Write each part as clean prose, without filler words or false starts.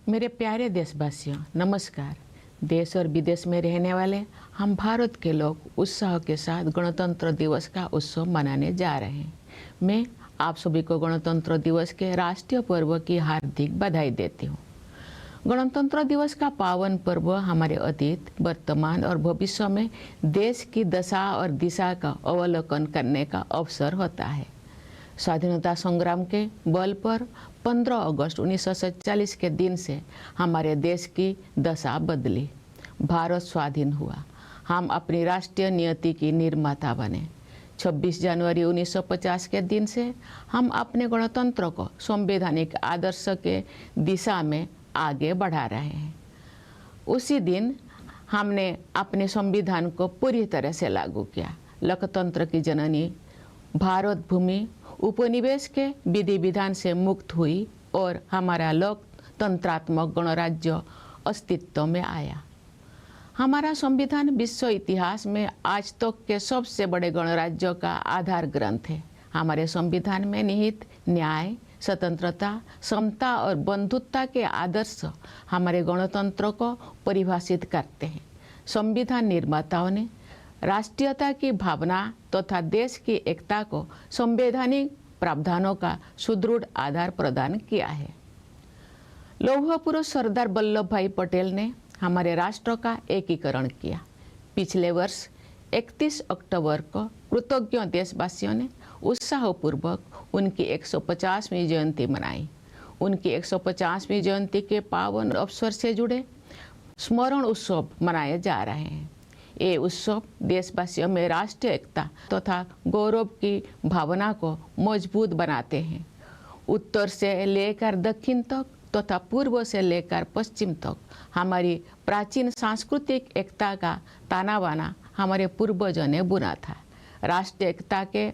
मेरे प्यारे देशवासियों, नमस्कार। देश और विदेश में रहने वाले हम भारत के लोग उत्साह के साथ गणतंत्र दिवस का उत्सव मनाने जा रहे हैं। मैं आप सभी को गणतंत्र दिवस के राष्ट्रीय पर्व की हार्दिक बधाई देती हूँ। गणतंत्र दिवस का पावन पर्व हमारे अतीत, वर्तमान और भविष्य में देश की दशा और दिशा का अवलोकन करने का अवसर होता है। स्वाधीनता संग्राम के बल पर 15 अगस्त 1947 के दिन से हमारे देश की दशा बदली। भारत स्वाधीन हुआ। हम अपनी राष्ट्रीय नियति की निर्माता बने। 26 जनवरी 1950 के दिन से हम अपने गणतंत्र को संवैधानिक आदर्श के दिशा में आगे बढ़ा रहे हैं। उसी दिन हमने अपने संविधान को पूरी तरह से लागू किया। लोकतंत्र की जननी भारत भूमि उपनिवेश के विधि विधान से मुक्त हुई और हमारा लोकतंत्रात्मक गणराज्य अस्तित्व में आया। हमारा संविधान विश्व इतिहास में आज तक के सबसे बड़े गणराज्यों का आधार ग्रंथ है। हमारे संविधान में निहित न्याय, स्वतंत्रता, समता और बंधुत्व के आदर्श हमारे गणतंत्र को परिभाषित करते हैं। संविधान निर्माताओं ने राष्ट्रीयता की भावना तथा देश की एकता को संवैधानिक प्रावधानों का सुदृढ़ आधार प्रदान किया है। लौह पुरुष सरदार वल्लभ भाई पटेल ने हमारे राष्ट्र का एकीकरण किया। पिछले वर्ष 31 अक्टूबर को कृतज्ञ देशवासियों ने उत्साहपूर्वक उनकी 150वीं जयंती मनाई। उनकी 150वीं जयंती के पावन अवसर से जुड़े स्मरण उत्सव मनाए जा रहे हैं। ये उत्सव देशवासियों में राष्ट्रीय एकता तथा गौरव की भावना को मजबूत बनाते हैं। उत्तर से लेकर दक्षिण तक तथा पूर्व से लेकर पश्चिम तक हमारी प्राचीन सांस्कृतिक एकता का ताना बाना हमारे पूर्वजों ने बुना था। राष्ट्रीय एकता के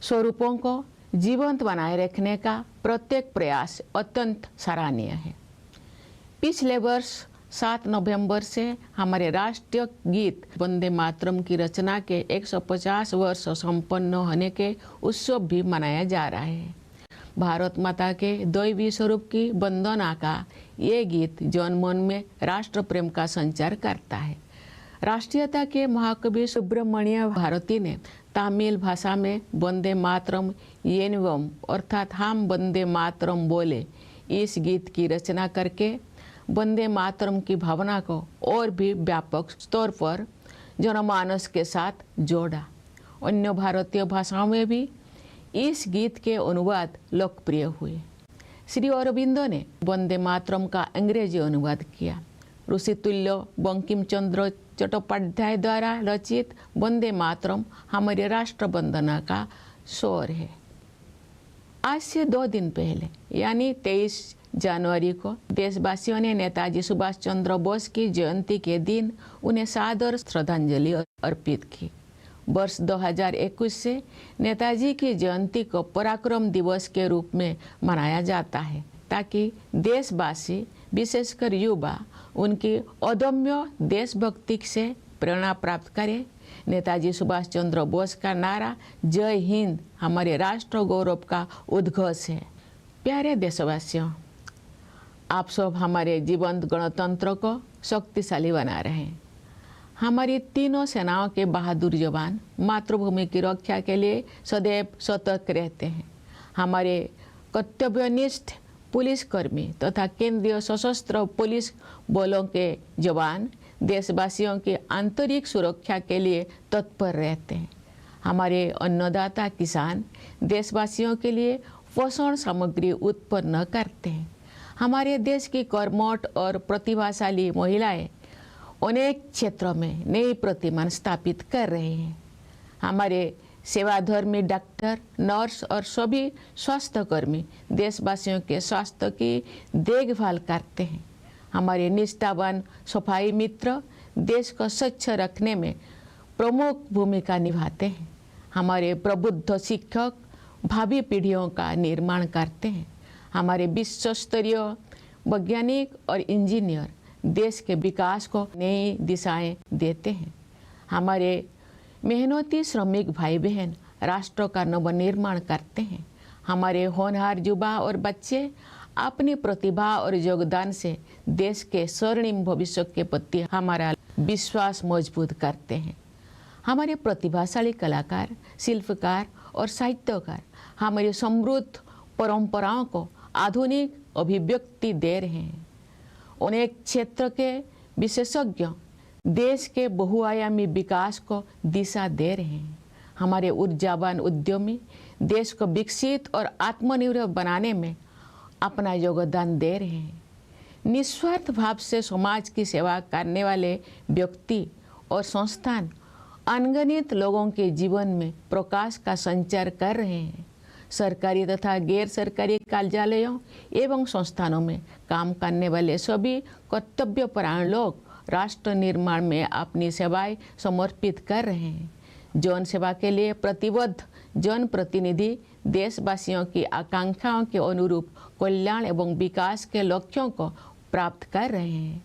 स्वरूपों को जीवंत बनाए रखने का प्रत्येक प्रयास अत्यंत सराहनीय है। पिछले वर्ष 7 नवंबर से हमारे राष्ट्रीय गीत वंदे मातरम की रचना के 150 वर्ष संपन्न होने के उत्सव भी मनाया जा रहा है। भारत माता के दैवी स्वरूप की वंदना का ये गीत जनमन में राष्ट्र प्रेम का संचार करता है। राष्ट्रीयता के महाकवि सुब्रमण्य भारती ने तमिल भाषा में वंदे मातरम येनवम अर्थात हम वंदे मातरम बोले इस गीत की रचना करके वंदे मातरम की भावना को और भी व्यापक स्तर पर जनमानस के साथ जोड़ा। अन्य भारतीय भाषाओं में भी इस गीत के अनुवाद लोकप्रिय हुए। श्री अरविंदो ने वंदे मातरम का अंग्रेजी अनुवाद किया। ऋषितुल्य बंकिम चंद्र चट्टोपाध्याय द्वारा रचित वंदे मातरम हमारे राष्ट्र वंदना का स्वर है। आज से 2 दिन पहले यानी 23 जनवरी को देशवासियों ने नेताजी सुभाष चंद्र बोस की जयंती के दिन उन्हें सादर श्रद्धांजलि अर्पित की। वर्ष 2021 से नेताजी की जयंती को पराक्रम दिवस के रूप में मनाया जाता है ताकि देशवासी विशेषकर युवा उनकी अदम्य देशभक्ति से प्रेरणा प्राप्त करें। नेताजी सुभाष चंद्र बोस का नारा जय हिंद हमारे राष्ट्र गौरव का उद्घोष है। प्यारे देशवासियों, आप सब हमारे जीवंत गणतंत्र को शक्तिशाली बना रहे हैं। हमारी तीनों सेनाओं के बहादुर जवान मातृभूमि की रक्षा के लिए सदैव सतर्क रहते हैं। हमारे कर्तव्यनिष्ठ पुलिसकर्मी तथा केंद्रीय सशस्त्र पुलिस बलों के जवान देशवासियों की आंतरिक सुरक्षा के लिए तत्पर रहते हैं। हमारे अन्नदाता किसान देशवासियों के लिए पोषण सामग्री उत्पन्न करते हैं। हमारे देश की कर्मठ और प्रतिभाशाली महिलाएं अनेक क्षेत्रों में नई प्रतिमान स्थापित कर रहे हैं। हमारे सेवाधर्मी डॉक्टर, नर्स और सभी स्वास्थ्यकर्मी देशवासियों के स्वास्थ्य की देखभाल करते हैं। हमारे निष्ठावान सफाई मित्र देश को स्वच्छ रखने में प्रमुख भूमिका निभाते हैं। हमारे प्रबुद्ध शिक्षक भावी पीढ़ियों का निर्माण करते हैं। हमारे विश्व स्तरीय वैज्ञानिक और इंजीनियर देश के विकास को नई दिशाएं देते हैं। हमारे मेहनती श्रमिक भाई बहन राष्ट्र का नवनिर्माण करते हैं। हमारे होनहार युवा और बच्चे अपनी प्रतिभा और योगदान से देश के स्वर्णिम भविष्य के प्रति हमारा विश्वास मजबूत करते हैं। हमारे प्रतिभाशाली कलाकार, शिल्पकार और साहित्यकार हमारी समृद्ध परंपराओं को आधुनिक अभिव्यक्ति दे रहे हैं। अनेक क्षेत्र के विशेषज्ञ देश के बहुआयामी विकास को दिशा दे रहे हैं। हमारे ऊर्जावान उद्यमी देश को विकसित और आत्मनिर्भर बनाने में अपना योगदान दे रहे हैं। निस्वार्थ भाव से समाज की सेवा करने वाले व्यक्ति और संस्थान अनगिनत लोगों के जीवन में प्रकाश का संचार कर रहे हैं। सरकारी तथा गैर सरकारी कार्यालयों एवं संस्थानों में काम करने वाले सभी कर्तव्यपरायण लोग राष्ट्र निर्माण में अपनी सेवाएं समर्पित कर रहे हैं। जन सेवा के लिए प्रतिबद्ध जनप्रतिनिधि देशवासियों की आकांक्षाओं के अनुरूप कल्याण एवं विकास के लक्ष्यों को प्राप्त कर रहे हैं।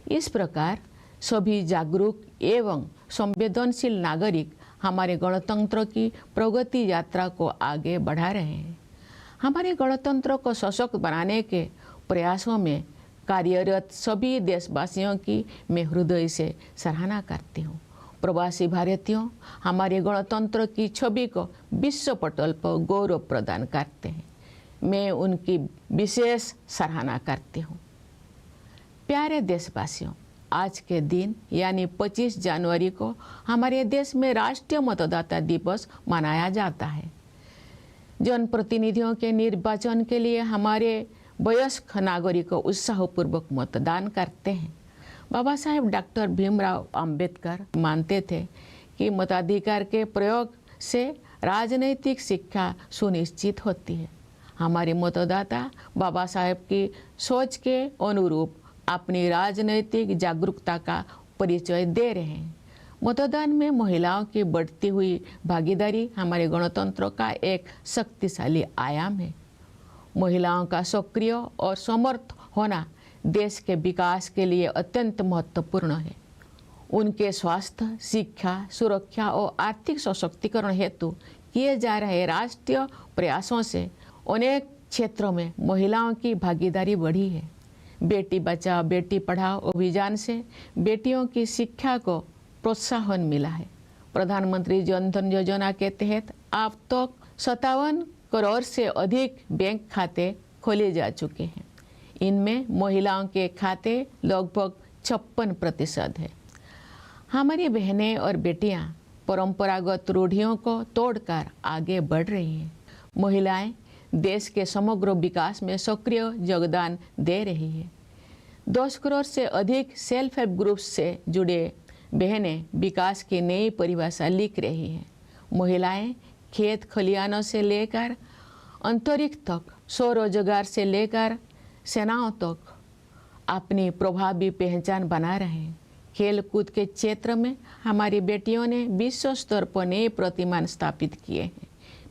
इस प्रकार सभी जागरूक एवं संवेदनशील नागरिक हमारे गणतंत्र की प्रगति यात्रा को आगे बढ़ा रहे हैं। हमारे गणतंत्र को सशक्त बनाने के प्रयासों में कार्यरत सभी देशवासियों की मैं हृदय से सराहना करती हूँ। प्रवासी भारतीयों हमारे गणतंत्र की छवि को विश्व पटल पर गौरव प्रदान करते हैं। मैं उनकी विशेष सराहना करती हूँ। प्यारे देशवासियों, आज के दिन यानी 25 जनवरी को हमारे देश में राष्ट्रीय मतदाता दिवस मनाया जाता है। जनप्रतिनिधियों के निर्वाचन के लिए हमारे वयस्क नागरिक उत्साहपूर्वक मतदान करते हैं। बाबा साहेब डॉक्टर भीमराव अंबेडकर मानते थे कि मताधिकार के प्रयोग से राजनैतिक शिक्षा सुनिश्चित होती है। हमारे मतदाता बाबा साहेब की सोच के अनुरूप अपनी राजनैतिक जागरूकता का परिचय दे रहे हैं। मतदान में महिलाओं की बढ़ती हुई भागीदारी हमारे गणतंत्र का एक शक्तिशाली आयाम है। महिलाओं का सक्रिय और समर्थ होना देश के विकास के लिए अत्यंत महत्वपूर्ण है। उनके स्वास्थ्य, शिक्षा, सुरक्षा और आर्थिक सशक्तिकरण हेतु किए जा रहे राष्ट्रीय प्रयासों से अनेक क्षेत्रों में महिलाओं की भागीदारी बढ़ी है। बेटी बचाओ बेटी पढ़ाओ अभियान से बेटियों की शिक्षा को प्रोत्साहन मिला है। प्रधानमंत्री जन धन योजना के तहत अब तक 57 करोड़ से अधिक बैंक खाते खोले जा चुके हैं। इनमें महिलाओं के खाते लगभग 56% है। हमारी बहनें और बेटियां परंपरागत रूढ़ियों को तोड़कर आगे बढ़ रही हैं। महिलाएं देश के समग्र विकास में सक्रिय योगदान दे रही है। 10 करोड़ से अधिक सेल्फ हेल्प ग्रुप से जुड़े बहनें विकास की नई परिभाषा लिख रही हैं। महिलाएं खेत खलिहानों से लेकर अंतरिक्ष तक, स्वरोजगार से लेकर सेनाओं तक अपनी प्रभावी पहचान बना रहे हैं। खेल कूद के क्षेत्र में हमारी बेटियों ने विश्व स्तर पर नए प्रतिमान स्थापित किए हैं।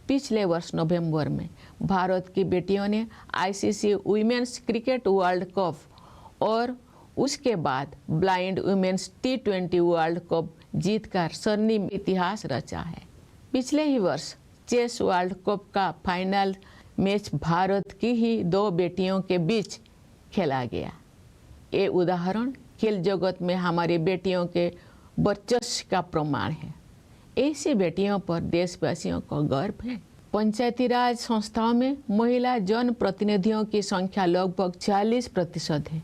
पिछले वर्ष नवंबर में भारत की बेटियों ने ICC women's cricket world cup और उसके बाद blind women's T20 world cup जीतकर स्वर्णिम इतिहास रचा है। पिछले ही वर्ष चेस वर्ल्ड कप का फाइनल मैच भारत की ही 2 बेटियों के बीच खेला गया। ये उदाहरण खेल जगत में हमारी बेटियों के वर्चस्व का प्रमाण है। ऐसी बेटियों पर देशवासियों को गर्व है। पंचायती राज संस्थाओं में महिला जन प्रतिनिधियों की संख्या लगभग 40% है।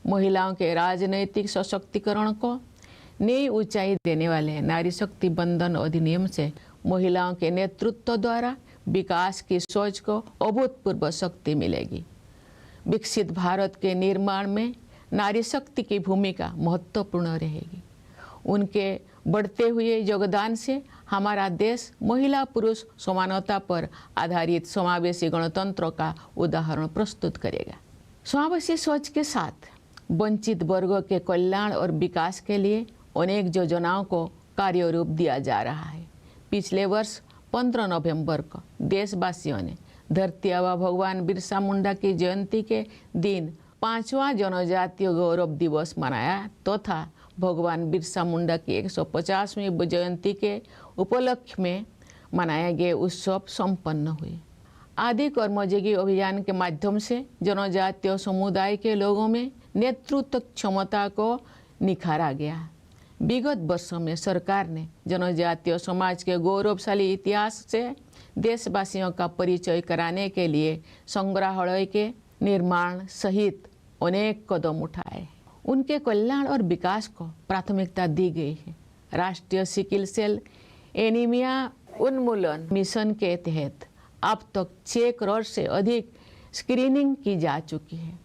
महिलाओं के राजनैतिक सशक्तिकरण को नई ऊंचाई देने वाले नारी शक्ति बंधन अधिनियम से महिलाओं के नेतृत्व द्वारा विकास की सोच को अभूतपूर्व शक्ति मिलेगी। विकसित भारत के निर्माण में नारी शक्ति की भूमिका महत्वपूर्ण रहेगी। उनके बढ़ते हुए योगदान से हमारा देश महिला पुरुष समानता पर आधारित समावेशी गणतंत्र का उदाहरण प्रस्तुत करेगा। समावेशी सोच के साथ वंचित वर्गों के कल्याण और विकास के लिए अनेक योजनाओं को कार्यरूप दिया जा रहा है। पिछले वर्ष 15 नवंबर को देशवासियों ने धरती आबा भगवान बिरसा मुंडा की जयंती के दिन 5वां जनजातीय गौरव दिवस मनाया तथा भगवान बिरसा मुंडा की 150वीं जयंती के उपलक्ष्य में मनाए गए उत्सव संपन्न हुए। आदि कर्मयोगी अभियान के माध्यम से जनजातीय समुदाय के लोगों में नेतृत्व क्षमता को निखारा गया। विगत वर्षों में सरकार ने जनजातीय समाज के गौरवशाली इतिहास से देशवासियों का परिचय कराने के लिए संग्रहालय के निर्माण सहित अनेक कदम उठाए। उनके कल्याण और विकास को प्राथमिकता दी गई है। राष्ट्रीय सिकल सेल एनीमिया उन्मूलन मिशन के तहत अब तक 6 करोड़ से अधिक स्क्रीनिंग की जा चुकी है।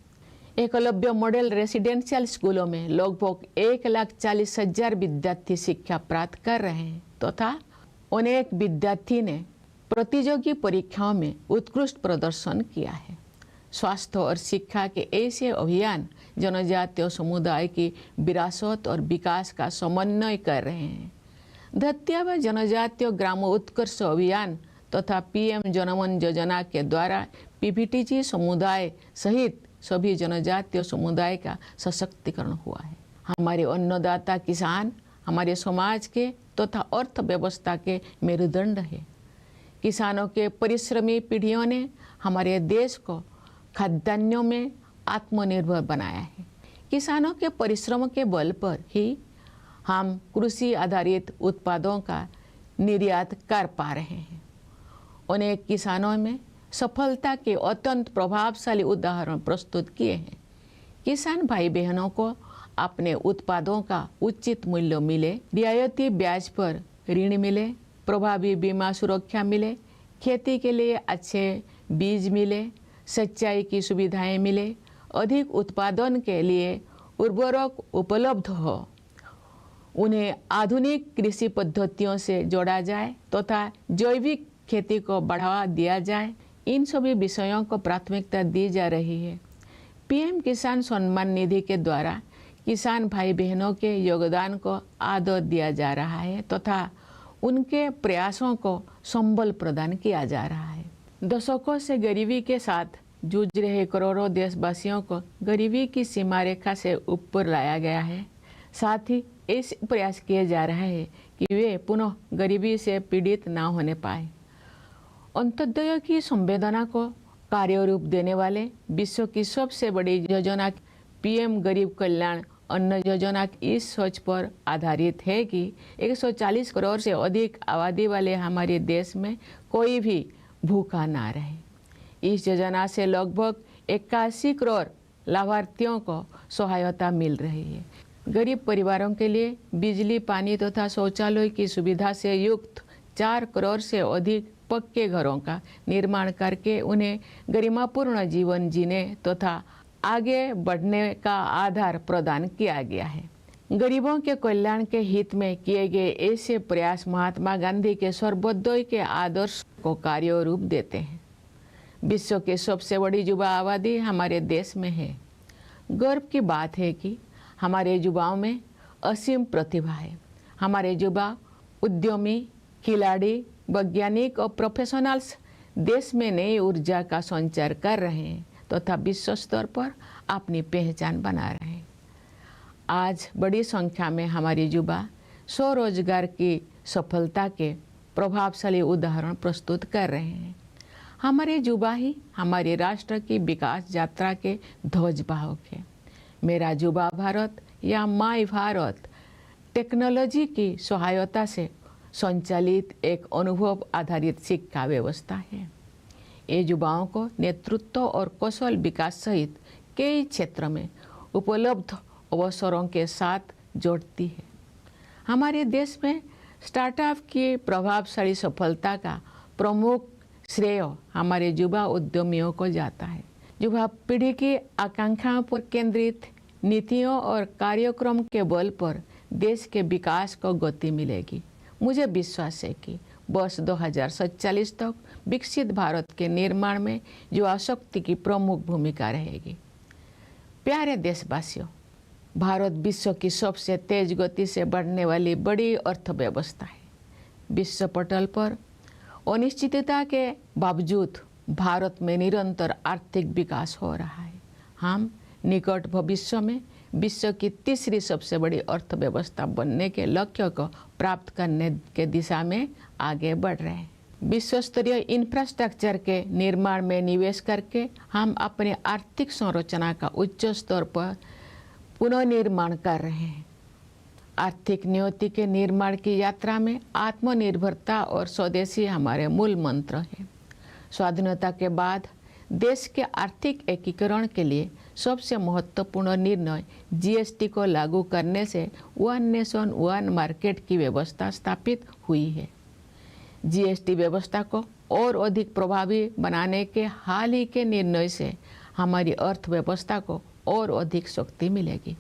एकलव्य मॉडल रेसिडेंशियल स्कूलों में लगभग 1,40,000 विद्यार्थी शिक्षा प्राप्त कर रहे हैं तथा अनेक विद्यार्थी ने प्रतियोगी परीक्षाओं में उत्कृष्ट प्रदर्शन किया है। स्वास्थ्य और शिक्षा के ऐसे अभियान जनजातीय समुदाय की विरासत और विकास का समन्वय कर रहे हैं। धत्या व जनजातीय ग्रामोत्कर्ष अभियान तथा पीएम जनमन योजना के द्वारा पीबीटीजी समुदाय सहित सभी जनजातीय समुदाय का सशक्तिकरण हुआ है। हमारे अन्नदाता किसान हमारे समाज के तथा अर्थव्यवस्था के मेरुदंड है। किसानों के परिश्रमी पीढ़ियों ने हमारे देश को खाद्यान्नों में आत्मनिर्भर बनाया है। किसानों के परिश्रम के बल पर ही हम कृषि आधारित उत्पादों का निर्यात कर पा रहे हैं। अनेक किसानों में सफलता के अत्यंत प्रभावशाली उदाहरण प्रस्तुत किए हैं। किसान भाई बहनों को अपने उत्पादों का उचित मूल्य मिले, रियायती ब्याज पर ऋण मिले, प्रभावी बीमा सुरक्षा मिले, खेती के लिए अच्छे बीज मिले, सिंचाई की सुविधाएं मिले, अधिक उत्पादन के लिए उर्वरक उपलब्ध हो, उन्हें आधुनिक कृषि पद्धतियों से जोड़ा जाए तथा जैविक खेती को बढ़ावा दिया जाए। इन सभी विषयों को प्राथमिकता दी जा रही है। पीएम किसान सम्मान निधि के द्वारा किसान भाई बहनों के योगदान को आदर दिया जा रहा है तथा उनके प्रयासों को संबल प्रदान किया जा रहा है। दशकों से गरीबी के साथ जूझ रहे करोड़ों देशवासियों को गरीबी की सीमा रेखा से ऊपर लाया गया है। साथ ही ऐसे प्रयास किए जा रहे हैं कि वे पुनः गरीबी से पीड़ित ना होने पाए। अंत्योदय की संवेदना को कार्य रूप देने वाले विश्व की सबसे बड़ी योजना पीएम गरीब कल्याण अन्न योजना इस सोच पर आधारित है कि 140 करोड़ से अधिक आबादी वाले हमारे देश में कोई भी भूखा ना रहे। इस योजना से लगभग 81 करोड़ लाभार्थियों को सहायता मिल रही है। गरीब परिवारों के लिए बिजली, पानी तथा शौचालय की सुविधा से युक्त 4 करोड़ से अधिक पक्के घरों का निर्माण करके उन्हें गरिमापूर्ण जीवन जीने तथा आगे बढ़ने का आधार प्रदान किया गया है। गरीबों के कल्याण के हित में किए गए ऐसे प्रयास महात्मा गांधी के सर्वोदय के आदर्श को कार्य रूप देते हैं। विश्व की सबसे बड़ी युवा आबादी हमारे देश में है। गर्व की बात है कि हमारे युवाओं में असीम प्रतिभा है। हमारे युवा उद्यमी, खिलाड़ी, वैज्ञानिक और प्रोफेशनल्स देश में नई ऊर्जा का संचार कर रहे हैं तथा विश्व स्तर पर अपनी पहचान बना रहे हैं। आज बड़ी संख्या में हमारे युवा स्वरोजगार की सफलता के प्रभावशाली उदाहरण प्रस्तुत कर रहे हैं। हमारे युवा ही हमारे राष्ट्र की विकास यात्रा के ध्वजवाहक है। मेरा युवा भारत या माई भारत टेक्नोलॉजी की सहायता से संचालित एक अनुभव आधारित शिक्षा व्यवस्था है। ये युवाओं को नेतृत्व और कौशल विकास सहित कई क्षेत्र में उपलब्ध अवसरों के साथ जोड़ती है। हमारे देश में स्टार्टअप की प्रभावशाली सफलता का प्रमुख श्रेय हमारे युवा उद्यमियों को जाता है। युवा पीढ़ी की आकांक्षाओं पर केंद्रित नीतियों और कार्यक्रम के बल पर देश के विकास को गति मिलेगी। मुझे विश्वास है कि वर्ष 2047 तक विकसित भारत के निर्माण में युवा शक्ति की प्रमुख भूमिका रहेगी। प्यारे देशवासियों, भारत विश्व की सबसे तेज गति से बढ़ने वाली बड़ी अर्थव्यवस्था है। विश्व पटल पर अनिश्चितता के बावजूद भारत में निरंतर आर्थिक विकास हो रहा है। हम निकट भविष्य में विश्व की तीसरी सबसे बड़ी अर्थव्यवस्था बनने के लक्ष्य को प्राप्त करने के दिशा में आगे बढ़ रहे हैं। विश्व स्तरीय इंफ्रास्ट्रक्चर के निर्माण में निवेश करके हम अपने आर्थिक संरचना का उच्च स्तर पर पुनर्निर्माण कर रहे हैं। आर्थिक नियति के निर्माण की यात्रा में आत्मनिर्भरता और स्वदेशी हमारे मूल मंत्र हैं। स्वाधीनता के बाद देश के आर्थिक एकीकरण के लिए सबसे महत्वपूर्ण निर्णय जीएसटी को लागू करने से वन नेशन वन मार्केट की व्यवस्था स्थापित हुई है। जीएसटी व्यवस्था को और अधिक प्रभावी बनाने के हाल ही के निर्णय से हमारी अर्थव्यवस्था को और अधिक शक्ति मिलेगी।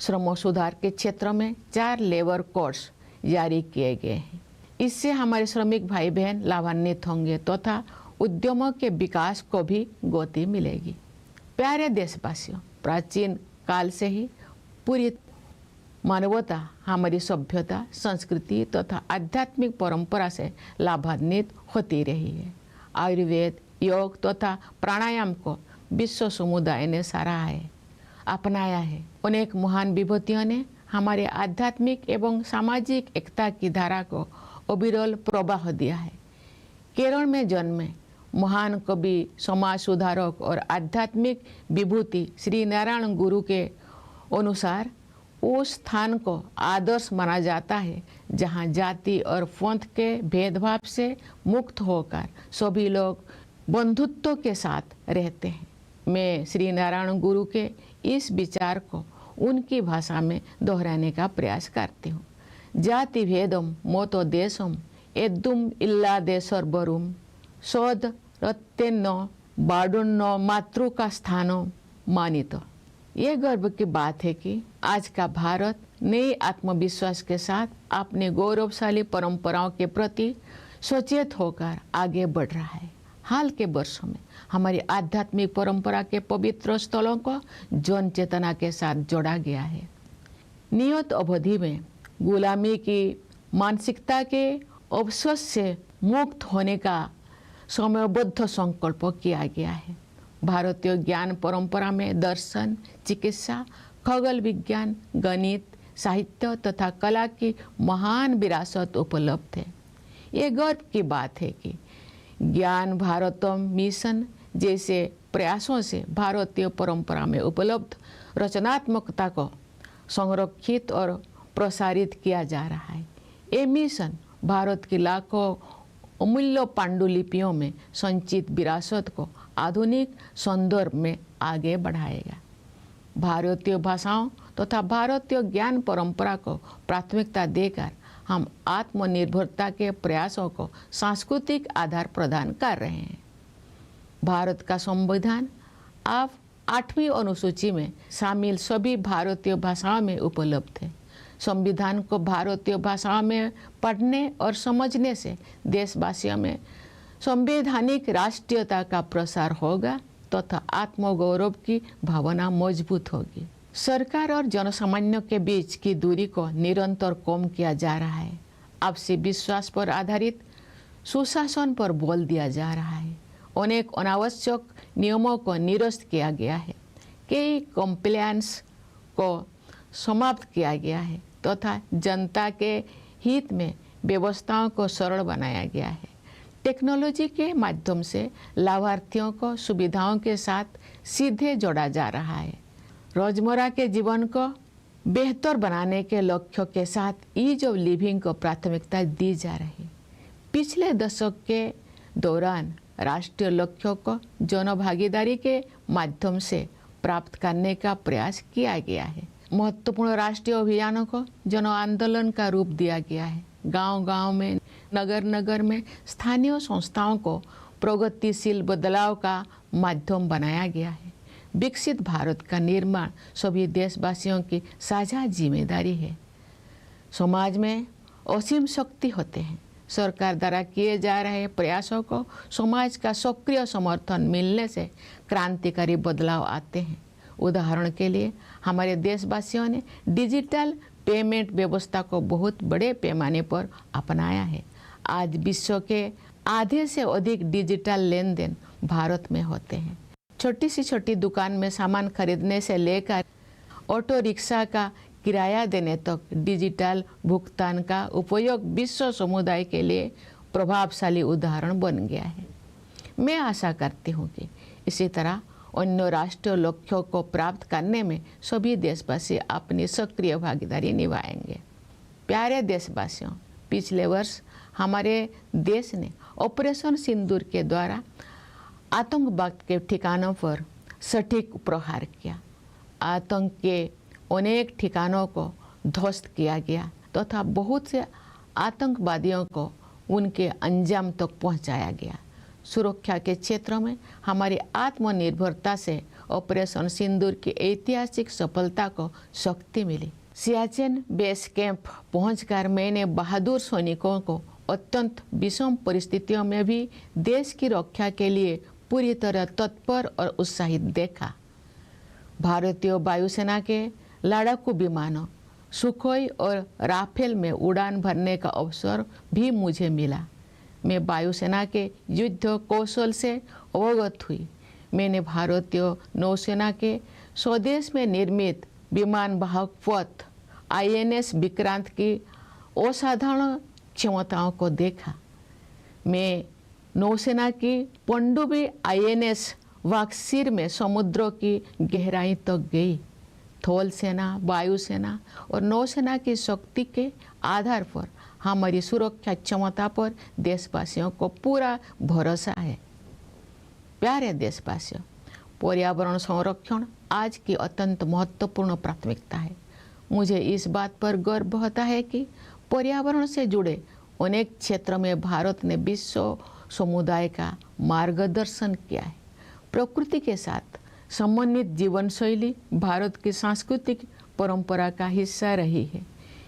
श्रम सुधार के क्षेत्र में 4 लेबर कोड्स जारी किए गए हैं। इससे हमारे श्रमिक भाई बहन लाभान्वित होंगे तथा उद्यमों के विकास को भी गति मिलेगी। प्यारे देशवासियों, प्राचीन काल से ही पूरी मानवता हमारी सभ्यता, संस्कृति तथा आध्यात्मिक परंपरा से लाभान्वित होती रही है। आयुर्वेद, योग तथा प्राणायाम को विश्व समुदाय ने सराहा है, अपनाया है। अनेक महान विभूतियों ने हमारे आध्यात्मिक एवं सामाजिक एकता की धारा को अविरल प्रवाह दिया है। केरल में जन्मे महान कवि, समाज सुधारक और आध्यात्मिक विभूति श्री नारायण गुरु के अनुसार उस स्थान को आदर्श माना जाता है जहाँ जाति और पंथ के भेदभाव से मुक्त होकर सभी लोग बंधुत्व के साथ रहते हैं। मैं श्री नारायण गुरु के इस विचार को उनकी भाषा में दोहराने का प्रयास करती हूँ। जाति भेदम मोतो देशम एद्दुम इल्ला देशर्बरुम सौद रत्तेन्न बाडुन्न मातृ का स्थानो मानित। ये गर्व की बात है कि आज का भारत नए आत्मविश्वास के साथ अपने गौरवशाली परंपराओं के प्रति सचेत होकर आगे बढ़ रहा है। हाल के वर्षों में हमारी आध्यात्मिक परंपरा के पवित्र स्थलों को जन चेतना के साथ जोड़ा गया है। नियत अवधि में गुलामी की मानसिकता के अवशोष से मुक्त होने का समयबद्ध संकल्प किया गया है। भारतीय ज्ञान परंपरा में दर्शन, चिकित्सा, खगोल विज्ञान, गणित, साहित्य तथा कला की महान विरासत उपलब्ध है। ये गर्व की बात है कि ज्ञान भारतम मिशन जैसे प्रयासों से भारतीय परंपरा में उपलब्ध रचनात्मकता को संरक्षित और प्रसारित किया जा रहा है। ये मिशन भारत की लाखों अमूल्य पांडुलिपियों में संचित विरासत को आधुनिक संदर्भ में आगे बढ़ाएगा। भारतीय भाषाओं तथा भारतीय ज्ञान परंपरा को प्राथमिकता देकर हम आत्मनिर्भरता के प्रयासों को सांस्कृतिक आधार प्रदान कर रहे हैं। भारत का संविधान अब 8वीं अनुसूची में शामिल सभी भारतीय भाषाओं में उपलब्ध है। संविधान को भारतीय भाषाओं में पढ़ने और समझने से देशवासियों में संवैधानिक राष्ट्रीयता का प्रसार होगा तथा आत्मगौरव की भावना मजबूत होगी। सरकार और जनसामान्य के बीच की दूरी को निरंतर कम किया जा रहा है। आपसी विश्वास पर आधारित सुशासन पर बल दिया जा रहा है। अनेक अनावश्यक नियमों को निरस्त किया गया है। कई कंप्लायंस को समाप्त किया गया है तथा जनता के हित में व्यवस्थाओं को सरल बनाया गया है। टेक्नोलॉजी के माध्यम से लाभार्थियों को सुविधाओं के साथ सीधे जोड़ा जा रहा है। रोजमर्रा के जीवन को बेहतर बनाने के लक्ष्यों के साथ ईज ऑफ लिविंग को प्राथमिकता दी जा रही। पिछले दशक के दौरान राष्ट्रीय लक्ष्यों को जनभागीदारी के माध्यम से प्राप्त करने का प्रयास किया गया है। महत्वपूर्ण राष्ट्रीय अभियानों को जन आंदोलन का रूप दिया गया है। गांव-गांव में, नगर-नगर में स्थानीय संस्थाओं को प्रगतिशील बदलाव का माध्यम बनाया गया है। विकसित भारत का निर्माण सभी देशवासियों की साझा जिम्मेदारी है। समाज में असीम शक्ति होते हैं। सरकार द्वारा किए जा रहे प्रयासों को समाज का सक्रिय समर्थन मिलने से क्रांतिकारी बदलाव आते हैं। उदाहरण के लिए हमारे देशवासियों ने डिजिटल पेमेंट व्यवस्था को बहुत बड़े पैमाने पर अपनाया है। आज विश्व के आधे से अधिक डिजिटल लेन देन भारत में होते हैं। छोटी से छोटी दुकान में सामान खरीदने से लेकर ऑटो रिक्शा का किराया देने तक डिजिटल भुगतान का उपयोग विश्व समुदाय के लिए प्रभावशाली उदाहरण बन गया है। मैं आशा करती हूँ कि इसी तरह अन्य राष्ट्रीय लक्ष्यों को प्राप्त करने में सभी देशवासी अपनी सक्रिय भागीदारी निभाएंगे। प्यारे देशवासियों, पिछले वर्ष हमारे देश ने ऑपरेशन सिंदूर के द्वारा आतंकवाद के ठिकानों पर सटीक प्रहार किया। आतंक के अनेक ठिकानों को ध्वस्त किया गया तथा बहुत से आतंकवादियों को उनके अंजाम तक पहुंचाया गया। सुरक्षा के क्षेत्र में हमारी आत्मनिर्भरता से ऑपरेशन सिंदूर की ऐतिहासिक सफलता को शक्ति मिली। सियाचिन बेस कैंप पहुंचकर मैंने बहादुर सैनिकों को अत्यंत विषम परिस्थितियों में भी देश की रक्षा के लिए पूरी तरह तत्पर और उत्साहित देखा। भारतीय वायुसेना के लड़ाकू विमानों सुखोई और राफेल में उड़ान भरने का अवसर भी मुझे मिला। मैं वायुसेना के युद्ध कौशल से अवगत हुई। मैंने भारतीय नौसेना के स्वदेश में निर्मित विमान वाहक पथ INS विक्रांत की असाधारण क्षमताओं को देखा। मैं नौसेना की पनडुब्बी INS वाक्सीर में समुद्रों की गहराई तक गई। थल सेना, वायुसेना और नौसेना की शक्ति के आधार पर हमारी सुरक्षा क्षमता पर देशवासियों को पूरा भरोसा है। प्यारे देशवासियों, पर्यावरण संरक्षण आज की अत्यंत महत्वपूर्ण प्राथमिकता है। मुझे इस बात पर गर्व होता है कि पर्यावरण से जुड़े अनेक क्षेत्रों में भारत ने विश्व समुदाय का मार्गदर्शन किया है। प्रकृति के साथ समन्वित जीवन शैली भारत की सांस्कृतिक परंपरा का हिस्सा रही है।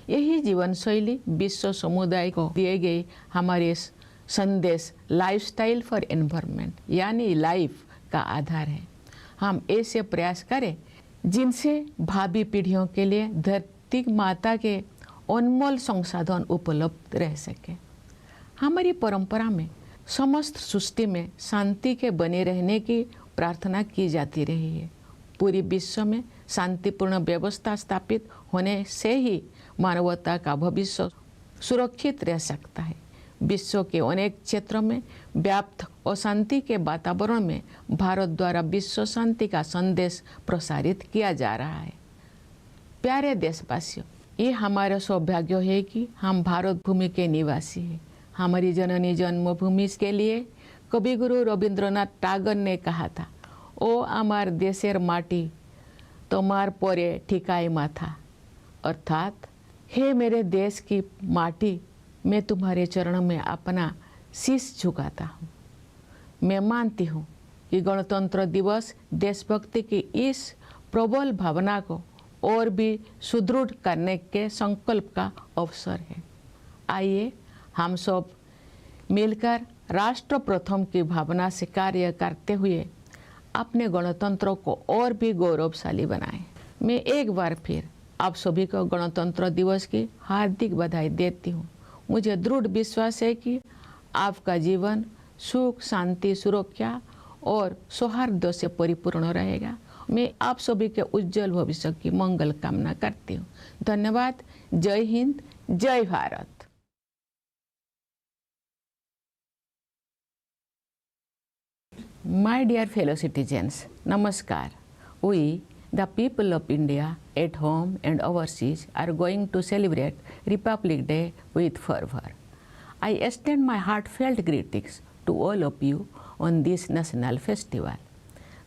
यही जीवन शैली विश्व समुदाय को दिए गए हमारे संदेश लाइफस्टाइल फॉर एनवायरनमेंट यानी लाइफ का आधार है। हम ऐसे प्रयास करें जिनसे भावी पीढ़ियों के लिए धरती माता के अनमोल संसाधन उपलब्ध रह सके। हमारी परंपरा में समस्त सृष्टि में शांति के बने रहने की प्रार्थना की जाती रही है। पूरी विश्व में शांतिपूर्ण व्यवस्था स्थापित होने से ही मानवता का भविष्य सुरक्षित रह सकता है। विश्व के अनेक क्षेत्रों में व्याप्त अशांति के वातावरण में भारत द्वारा विश्व शांति का संदेश प्रसारित किया जा रहा है। प्यारे देशवासियों, ये हमारा सौभाग्य है कि हम भारत भूमि के निवासी हैं। हमारी जननी जन्मभूमि के लिए कविगुरु रविंद्रनाथ टैगोर ने कहा था, ओ आमार देशेर माटी तोमार परे ठिकाई माथा, अर्थात हे मेरे देश की माटी, मैं तुम्हारे चरणों में अपना शीश झुकाता हूँ। मैं मानती हूँ कि गणतंत्र दिवस देशभक्ति की इस प्रबल भावना को और भी सुदृढ़ करने के संकल्प का अवसर है। आइए हम सब मिलकर राष्ट्र प्रथम की भावना से कार्य करते हुए अपने गणतंत्र को और भी गौरवशाली बनाएं। मैं एक बार फिर आप सभी को गणतंत्र दिवस की हार्दिक बधाई देती हूँ। मुझे दृढ़ विश्वास है कि आपका जीवन सुख, शांति, सुरक्षा और सौहार्द से परिपूर्ण रहेगा। मैं आप सभी के उज्जवल भविष्य की मंगल कामना करती हूँ। धन्यवाद। जय हिंद, जय Bharat. My dear fellow citizens, Namaskar. We, the people of India, at home and overseas, are going to celebrate Republic Day with fervor. I extend my heartfelt greetings to all of you on this national festival.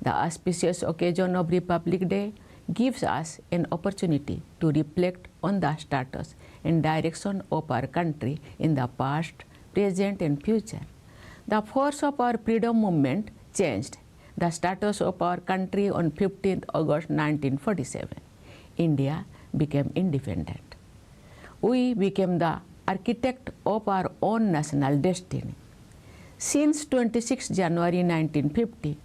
The auspicious occasion of Republic Day gives us an opportunity to reflect on the status and direction of our country in the past, present and future. The force of our freedom movement changed the status of our country on 15th August 1947. India became independent. We became the architect of our own national destiny. Since 26 January 1950,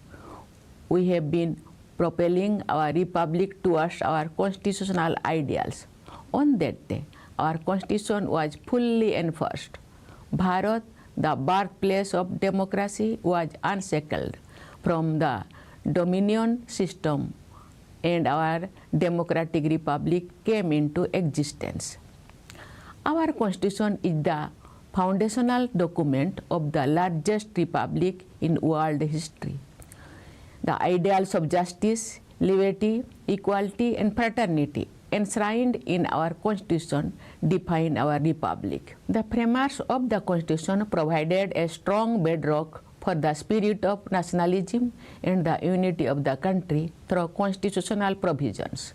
we have been propelling our republic towards our constitutional ideals. On that day, our constitution was fully enforced. Bharat, the birthplace of democracy, was unshackled from the dominion system, and our democratic republic came into existence. Our constitution is the foundational document of the largest republic in world history. The ideals of justice, liberty, equality, and fraternity enshrined in our Constitution define our republic. The framers of the Constitution provided a strong bedrock for the spirit of nationalism and the unity of the country through constitutional provisions.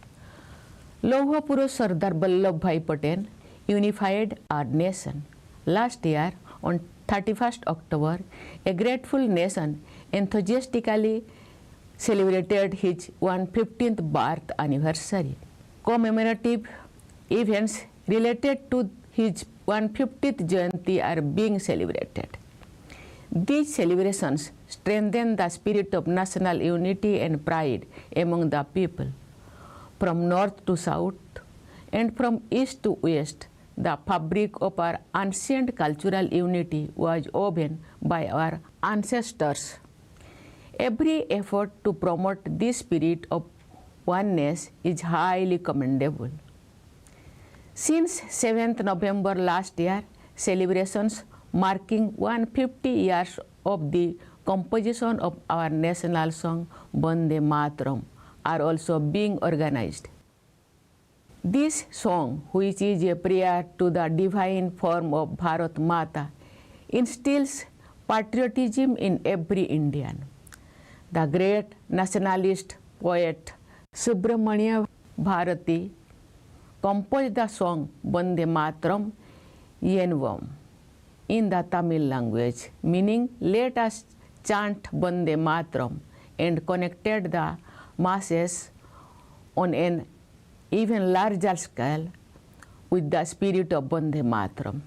Lauh Purush Sardar Vallabhbhai Patel unified our nation. Last year, on 31st October, a grateful nation enthusiastically celebrated his 115th birth anniversary. Commemorative events related to his 150th Jayanti are being celebrated. These celebrations strengthen the spirit of national unity and pride among the people. From north to south and from east to west, the fabric of our ancient cultural unity was woven by our ancestors. Every effort to promote this spirit of oneness is highly commendable. Since 7th November last year, celebrations marking 150 years of the composition of our national song Vande Mataram are also being organized. This song, which is a prayer to the divine form of Bharat Mata, instills patriotism in every Indian. The great nationalist poet Subramanya Bharati composed the song Vande Mataram Yenvam in the Tamil language, meaning let us chant Vande Mataram, and connected the masses on an even larger scale with the spirit of Vande Mataram.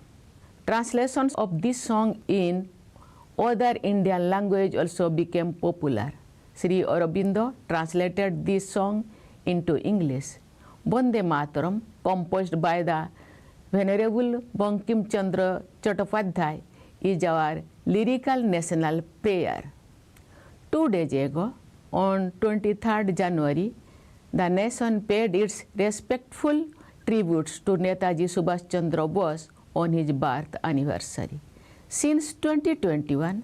Translations of this song in other Indian language also became popular. Sri Aurobindo translated this song into English. Vande Mataram, composed by the Venerable Bankim Chandra Chattopadhyay, is our lyrical national prayer. 2 days ago, on 23rd January, the nation paid its respectful tributes to Netaji Subhash Chandra Bose on his birth anniversary. Since 2021,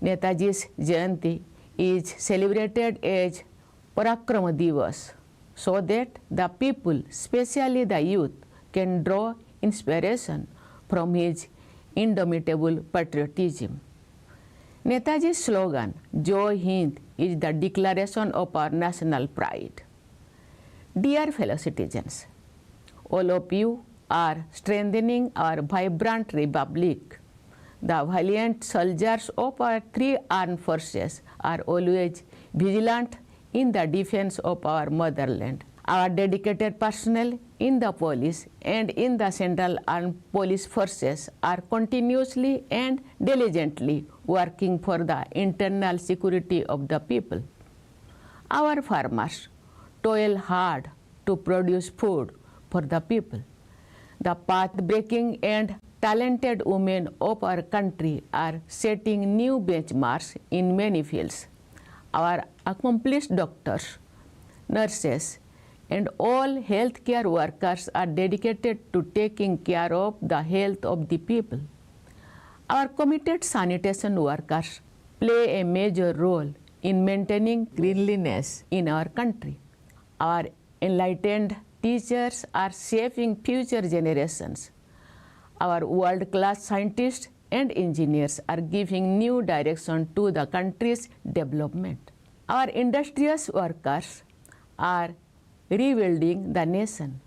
Netaji's Jayanti is celebrated as Parakrama Divas, so that the people, especially the youth, can draw inspiration from his indomitable patriotism. Netaji's slogan, Jai Hind, is the declaration of our national pride. Dear fellow citizens, all of you are strengthening our vibrant republic. The valiant soldiers of our 3 armed forces are always vigilant in the defense of our motherland. Our dedicated personnel in the police and in the Central Armed Police Forces are continuously and diligently working for the internal security of the people. Our farmers toil hard to produce food for the people. The path-breaking and talented women of our country are setting new benchmarks in many fields. Our accomplished doctors, nurses, and all healthcare workers are dedicated to taking care of the health of the people. Our committed sanitation workers play a major role in maintaining cleanliness in our country. Our enlightened teachers are shaping future generations. Our world-class scientists and engineers are giving new direction to the country's development. Our industrious workers are rebuilding the nation.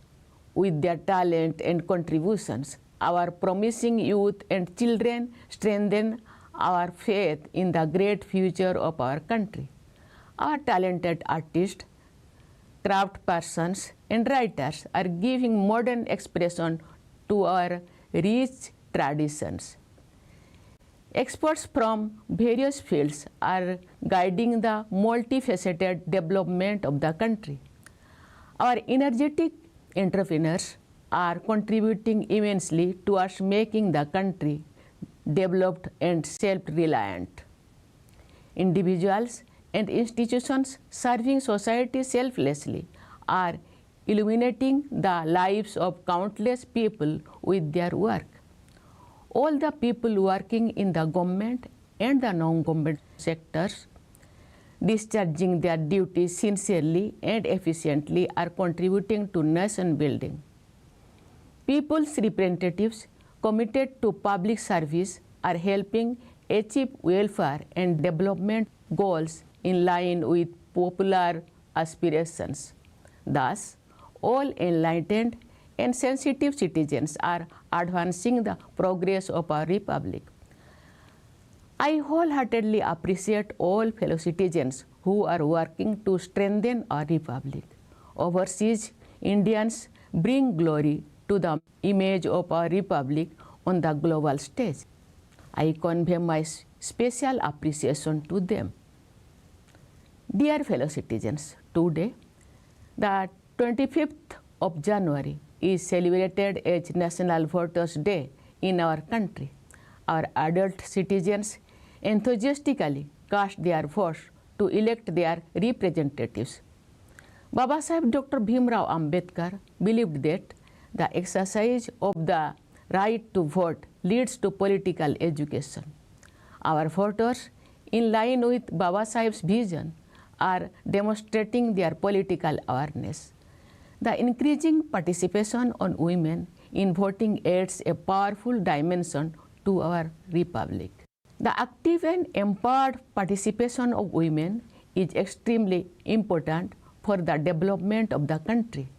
With their talent and contributions, our promising youth and children strengthen our faith in the great future of our country. Our talented artists, craftspersons, and writers are giving modern expression to our rich traditions. Experts from various fields are guiding the multifaceted development of the country. Our energetic entrepreneurs are contributing immensely towards making the country developed and self-reliant. Individuals and institutions serving society selflessly are illuminating the lives of countless people with their work. All the people working in the government and the non-government sectors discharging their duties sincerely and efficiently are contributing to nation building. People's representatives committed to public service are helping achieve welfare and development goals in line with popular aspirations. Thus, all enlightened and sensitive citizens are advancing the progress of our republic. I wholeheartedly appreciate all fellow citizens who are working to strengthen our republic. Overseas Indians bring glory to the image of our republic on the global stage. I convey my special appreciation to them. Dear fellow citizens, today, the 25th of January is celebrated as National Voters' Day in our country. Our adult citizens enthusiastically cast their votes to elect their representatives. Babasaheb Dr. Bhimrao Ambedkar believed that the exercise of the right to vote leads to political education. Our voters, in line with Babasaheb's vision, are demonstrating their political awareness. The increasing participation on women in voting adds a powerful dimension to our republic. The active and empowered participation of women is extremely important for the development of the country.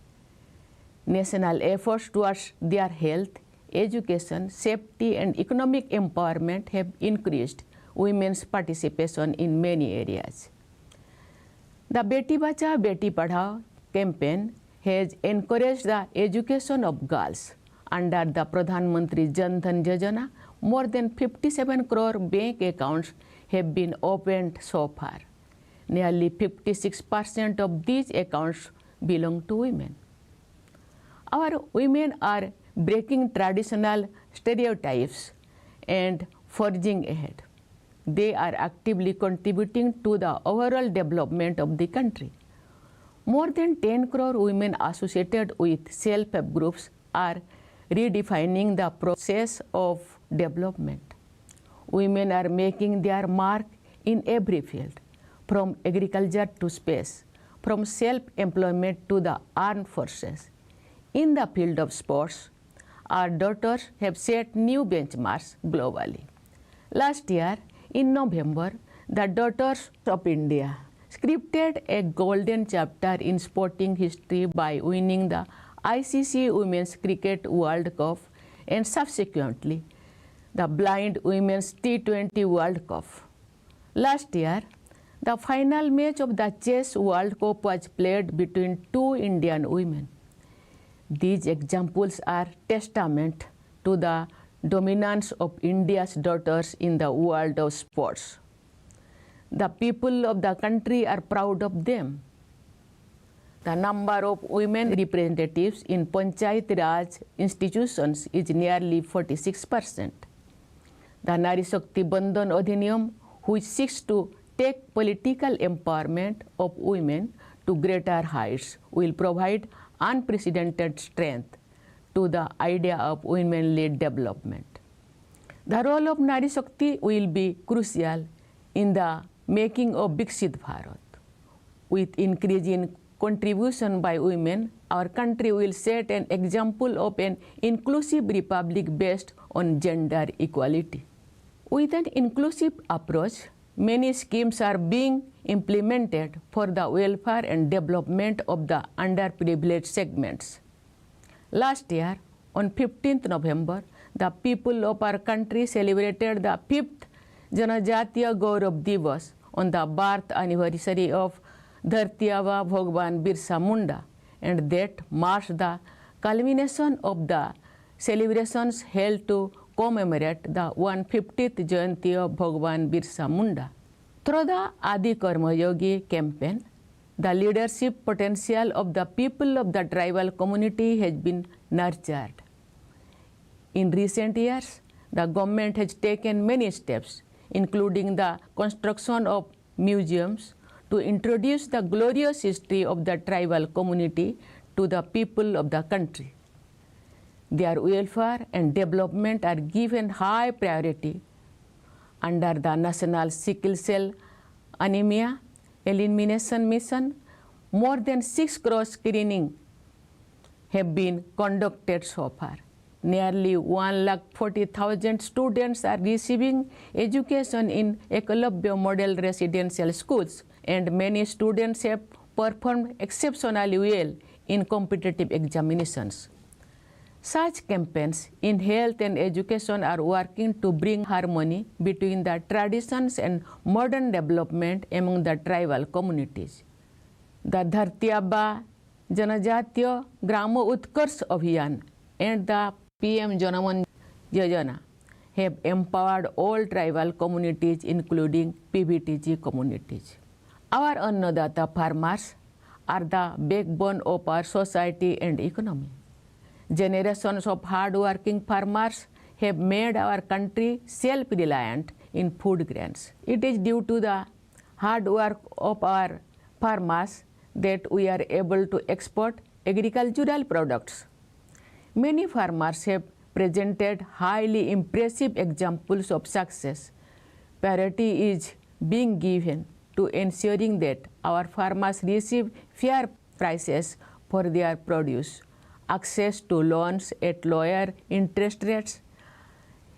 National efforts towards their health, education, safety, and economic empowerment have increased women's participation in many areas. The Beti Bachao Beti Padhao campaign has encouraged the education of girls. Under the Pradhan Mantri Jan Dhan Yojana, more than 57 crore bank accounts have been opened so far. Nearly 56% of these accounts belong to women. Our women are breaking traditional stereotypes and forging ahead. They are actively contributing to the overall development of the country. More than 10 crore women associated with self-help groups are redefining the process of development. Women are making their mark in every field, from agriculture to space, from self-employment to the armed forces. In the field of sports, our daughters have set new benchmarks globally. Last year, in November, the Daughters of India scripted a golden chapter in sporting history by winning the ICC Women's Cricket World Cup and subsequently the Blind Women's T20 World Cup. Last year, the final match of the Chess World Cup was played between two Indian women. These examples are testament to the dominance of India's daughters in the world of sports. The people of the country are proud of them. The number of women representatives in Panchayat Raj institutions is nearly 46%. The Nari Shakti Bandhan Adhiniyam, which seeks to take political empowerment of women to greater heights, will provide unprecedented strength to the idea of women-led development. The role of Nari Shakti will be crucial in the making of Viksit Bharat. With increasing contribution by women, our country will set an example of an inclusive republic based on gender equality. With an inclusive approach, many schemes are being implemented for the welfare and development of the underprivileged segments. Last year, on 15th November, the people of our country celebrated the 5th Janajatiya Gaurav Divas on the birth anniversary of Dharti Aba Bhagwan Birsa Munda, and that marks the culmination of the celebrations held to commemorate the 150th Jayanti of Bhagwan Birsa Munda. Through the Adi Karma Yogi campaign, the leadership potential of the people of the tribal community has been nurtured. In recent years, the government has taken many steps, including the construction of museums, to introduce the glorious history of the tribal community to the people of the country. Their welfare and development are given high priority under the National Sickle Cell Anemia Elimination Mission. More than 6 crore screenings have been conducted so far. Nearly 140,000 students are receiving education in Eklavya Model Residential Schools, and many students have performed exceptionally well in competitive examinations. Such campaigns in health and education are working to bring harmony between the traditions and modern development among the tribal communities. The Dharti Abba Janajatiya Gramo Utkarsh Abhiyan and the PM Janaman Yojana have empowered all tribal communities, including PBTG communities. Our Annadata farmers are the backbone of our society and economy. Generations of hard-working farmers have made our country self-reliant in food grains. It is due to the hard work of our farmers that we are able to export agricultural products. Many farmers have presented highly impressive examples of success. Priority is being given to ensuring that our farmers receive fair prices for their produce, access to loans at lower interest rates,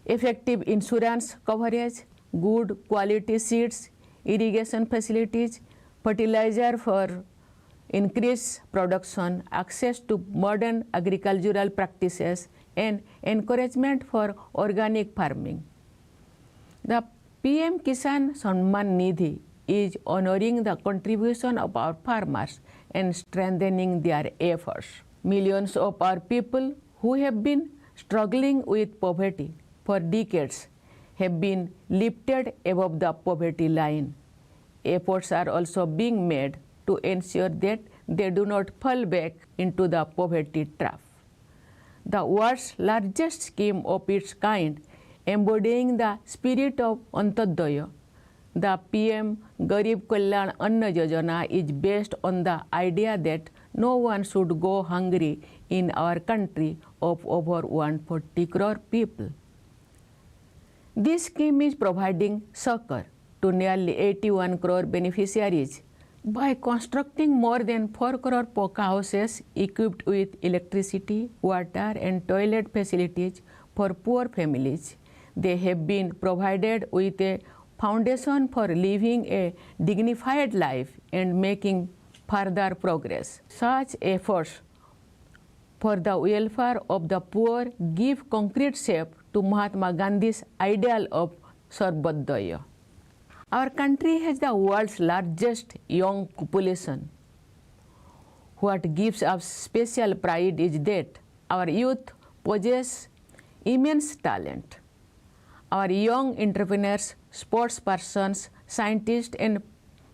effective insurance coverage, good quality seeds, irrigation facilities, fertilizer for increased production, access to modern agricultural practices, and encouragement for organic farming. The PM Kisan Samman Nidhi is honoring the contribution of our farmers and strengthening their efforts. Millions of our people who have been struggling with poverty for decades have been lifted above the poverty line. Efforts are also being made to ensure that they do not fall back into the poverty trap. The world's largest scheme of its kind, embodying the spirit of Antyodaya, the PM Garib Kalyan Anna Yojana is based on the idea that no one should go hungry in our country of over 140 crore people. This scheme is providing succor to nearly 81 crore beneficiaries by constructing more than 4 crore poka houses equipped with electricity, water, and toilet facilities for poor families. They have been provided with a foundation for living a dignified life and making further progress. Such efforts for the welfare of the poor give concrete shape to Mahatma Gandhi's ideal of Sarvodaya. Our country has the world's largest young population. What gives us special pride is that our youth possess immense talent. Our young entrepreneurs, sports persons, scientists, and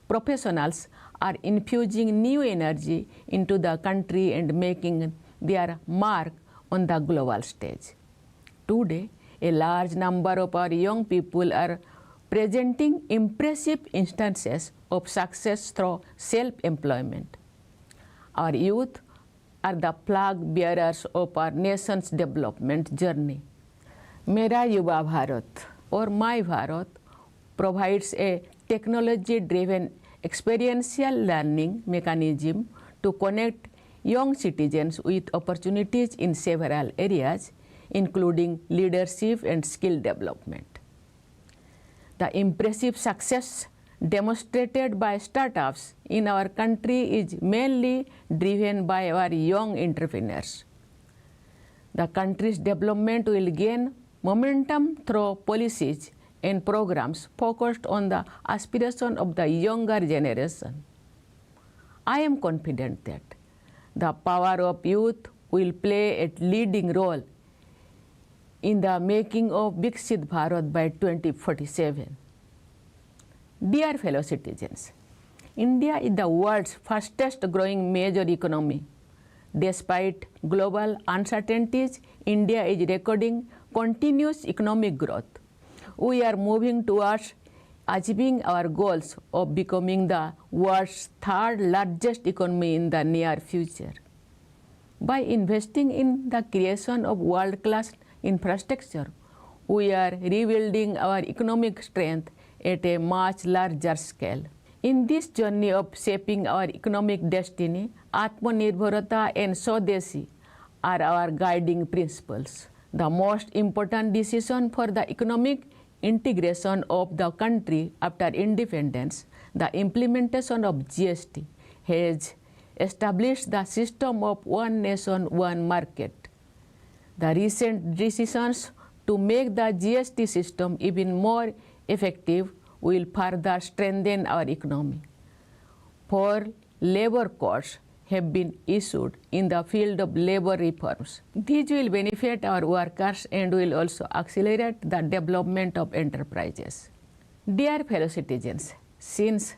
professionals are infusing new energy into the country and making their mark on the global stage. Today, a large number of our young people are presenting impressive instances of success through self-employment. Our youth are the flag bearers of our nation's development journey. Mera Yuva Bharat or My Bharat provides a technology-driven experiential learning mechanism to connect young citizens with opportunities in several areas, including leadership and skill development. The impressive success demonstrated by startups in our country is mainly driven by our young entrepreneurs. The country's development will gain momentum through policies and programs focused on the aspiration of the younger generation. I am confident that the power of youth will play a leading role in the making of Viksit Bharat by 2047. Dear fellow citizens, India is the world's fastest growing major economy. Despite global uncertainties, India is recording continuous economic growth. We are moving towards achieving our goals of becoming the world's third largest economy in the near future. By investing in the creation of world-class infrastructure, we are rebuilding our economic strength at a much larger scale. In this journey of shaping our economic destiny, Atmanirbharata and Swadeshi are our guiding principles. The most important decision for the economic integration of the country after independence, the implementation of GST, has established the system of one nation, one market. The recent decisions to make the GST system even more effective will further strengthen our economy. 4 labor codes have been issued in the field of labor reforms. These will benefit our workers and will also accelerate the development of enterprises. Dear fellow citizens, since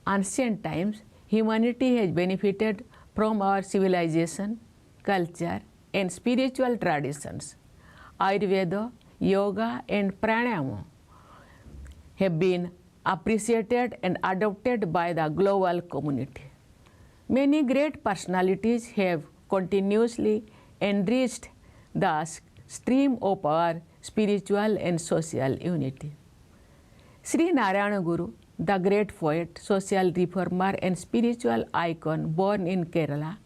ancient times, humanity has benefited from our civilization, culture, and spiritual traditions. Ayurveda, yoga, and pranayama have been appreciated and adopted by the global community. Many great personalities have continuously enriched the stream of our spiritual and social unity. Sri Narayana Guru, the great poet, social reformer, and spiritual icon born in Kerala,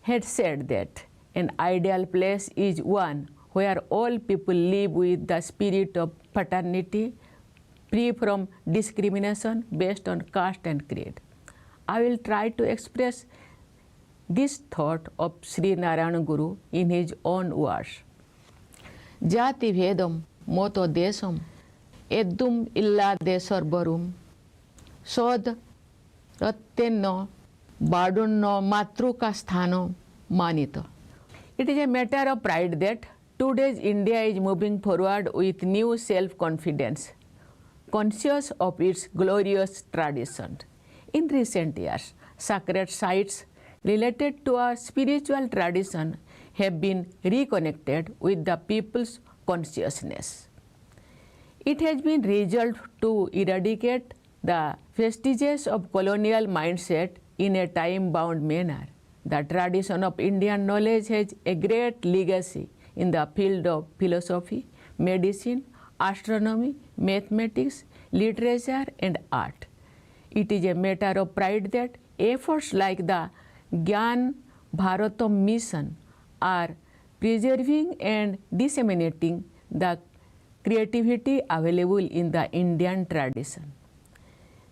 had said that an ideal place is one where all people live with the spirit of fraternity, free from discrimination based on caste and creed. I will try to express this thought of Sri Narayana Guru in his own words. Jati Vedam moto desam eddum illa desorbarum sod rattenno badunno matruka sthano manito. It is a matter of pride that today's India is moving forward with new self-confidence, conscious of its glorious tradition. In recent years, sacred sites related to our spiritual tradition have been reconnected with the people's consciousness. It has been resolved to eradicate the vestiges of colonial mindset in a time-bound manner. The tradition of Indian knowledge has a great legacy in the field of philosophy, medicine, astronomy, mathematics, literature, and art. It is a matter of pride that efforts like the Gyan Bharatam mission are preserving and disseminating the creativity available in the Indian tradition.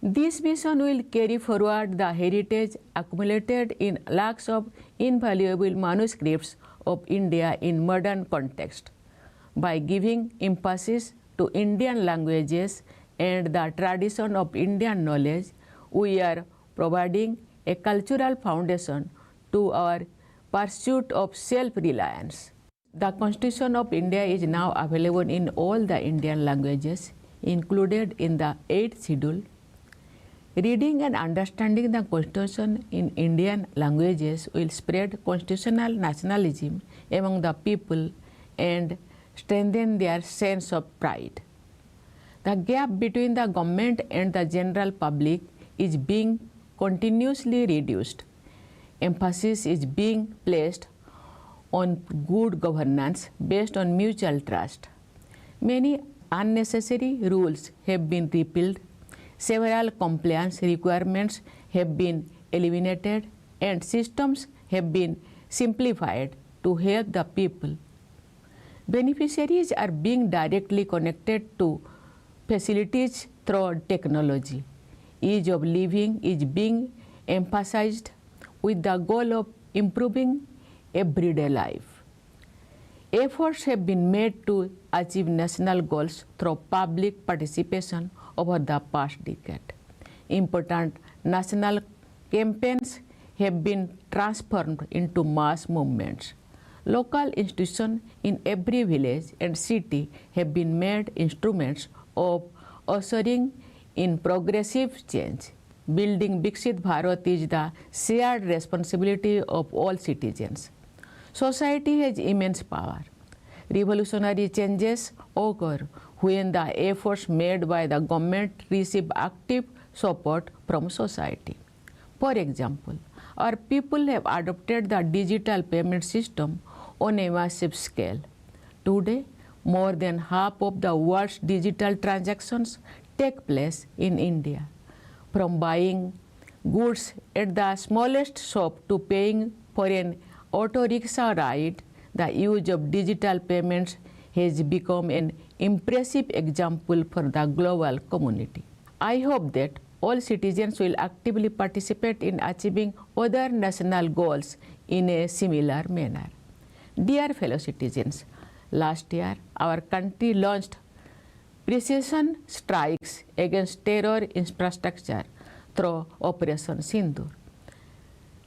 This mission will carry forward the heritage accumulated in lakhs of invaluable manuscripts of India in modern context. By giving emphasis to Indian languages and the tradition of Indian knowledge, we are providing a cultural foundation to our pursuit of self-reliance. The Constitution of India is now available in all the Indian languages, included in the 8th schedule. Reading and understanding the Constitution in Indian languages will spread constitutional nationalism among the people and strengthen their sense of pride. The gap between the government and the general public is being continuously reduced. Emphasis is being placed on good governance based on mutual trust. Many unnecessary rules have been repealed, several compliance requirements have been eliminated, and systems have been simplified to help the people. Beneficiaries are being directly connected to facilities through technology. Ease of living is being emphasized with the goal of improving everyday life. Efforts have been made to achieve national goals through public participation over the past decade. Important national campaigns have been transformed into mass movements. Local institutions in every village and city have been made instruments of ushering in progressive change. Building Viksit Bharat is the shared responsibility of all citizens. Society has immense power. Revolutionary changes occur when the efforts made by the government receive active support from society. For example, Our people have adopted the digital payment system on a massive scale. Today, more than half of the world's digital transactions take place in India. From buying goods at the smallest shop to paying for an auto rickshaw ride, the use of digital payments has become an impressive example for the global community. I hope that all citizens will actively participate in achieving other national goals in a similar manner. Dear fellow citizens, last year our country launched precision strikes against terror infrastructure through Operation Sindoor.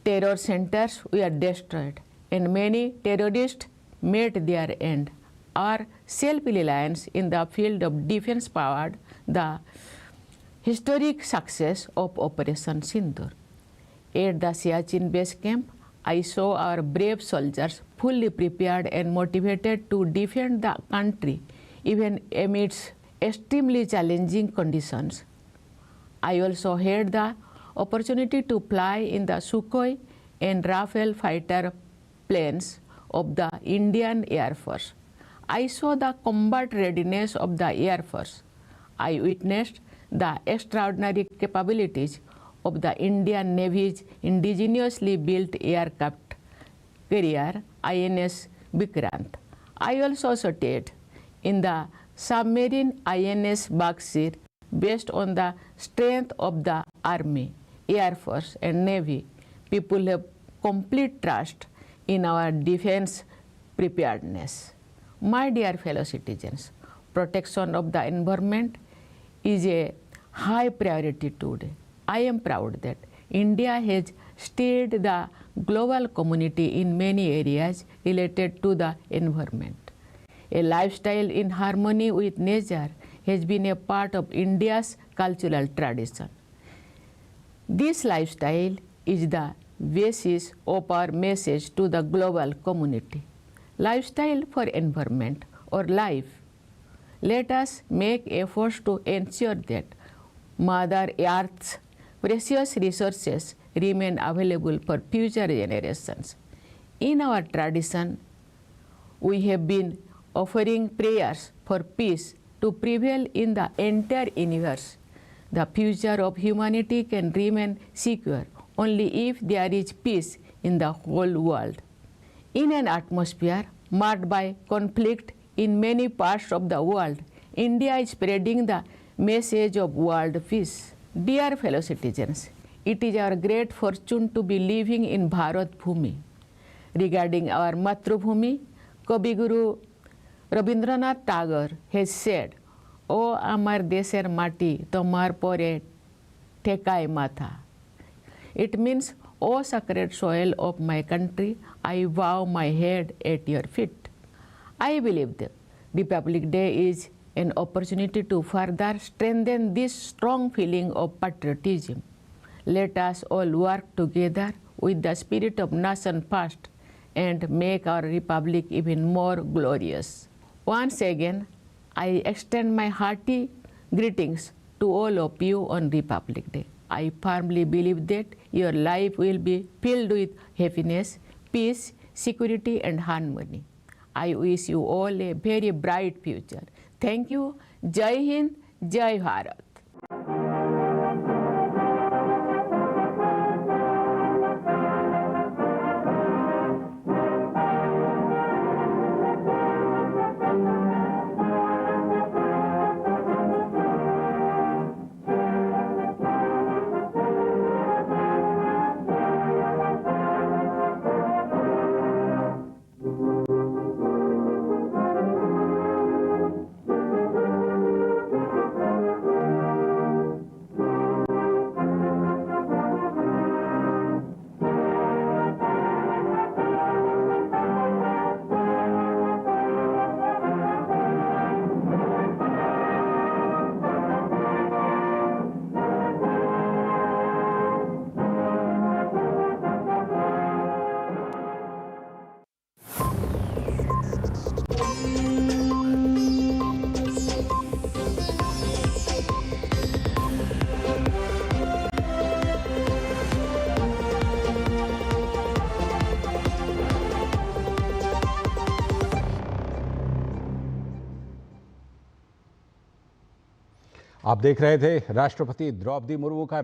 Terror centers were destroyed and many terrorists met their end. Our self-reliance in the field of defense powered the historic success of Operation Sindoor. At the Siachen base camp, I saw our brave soldiers fully prepared and motivated to defend the country even amidst extremely challenging conditions. I also had the opportunity to fly in the Sukhoi and Rafale fighter planes of the Indian Air Force. I saw the combat readiness of the Air Force. I witnessed the extraordinary capabilities of the Indian Navy's indigenously built aircraft carrier INS Vikrant. I also studied in the submarine INS Baksir based on the strength of the Army, Air Force and Navy. People have complete trust in our defense preparedness. My dear fellow citizens, protection of the environment is a high priority today. I am proud that India has steered the global community in many areas related to the environment. A lifestyle in harmony with nature has been a part of India's cultural tradition. This lifestyle is the basis of our message to the global community. Lifestyle for environment or life. Let us make efforts to ensure that Mother Earth's precious resources remain available for future generations. In our tradition, we have been offering prayers for peace to prevail in the entire universe. The future of humanity can remain secure only if there is peace in the whole world. In an atmosphere marked by conflict in many parts of the world, India is spreading the message of world peace. Dear fellow citizens, it is our great fortune to be living in Bharat Bhumi. Regarding our Matrubhumi, Kavi Guru Rabindranath Tagore has said, "O amar desher mati, tomar pore thekai matha." It means, "O sacred soil of my country, I bow my head at your feet." I believe that Republic Day is an opportunity to further strengthen this strong feeling of patriotism. Let us all work together with the spirit of nation first and make our republic even more glorious. Once again, I extend my hearty greetings to all of you on Republic Day. I firmly believe that your life will be filled with happiness, peace, security and harmony. I wish you all a very bright future. Thank you. Jai Hind, Jai Bharat. आप देख रहे थे राष्ट्रपति द्रौपदी मुर्मू का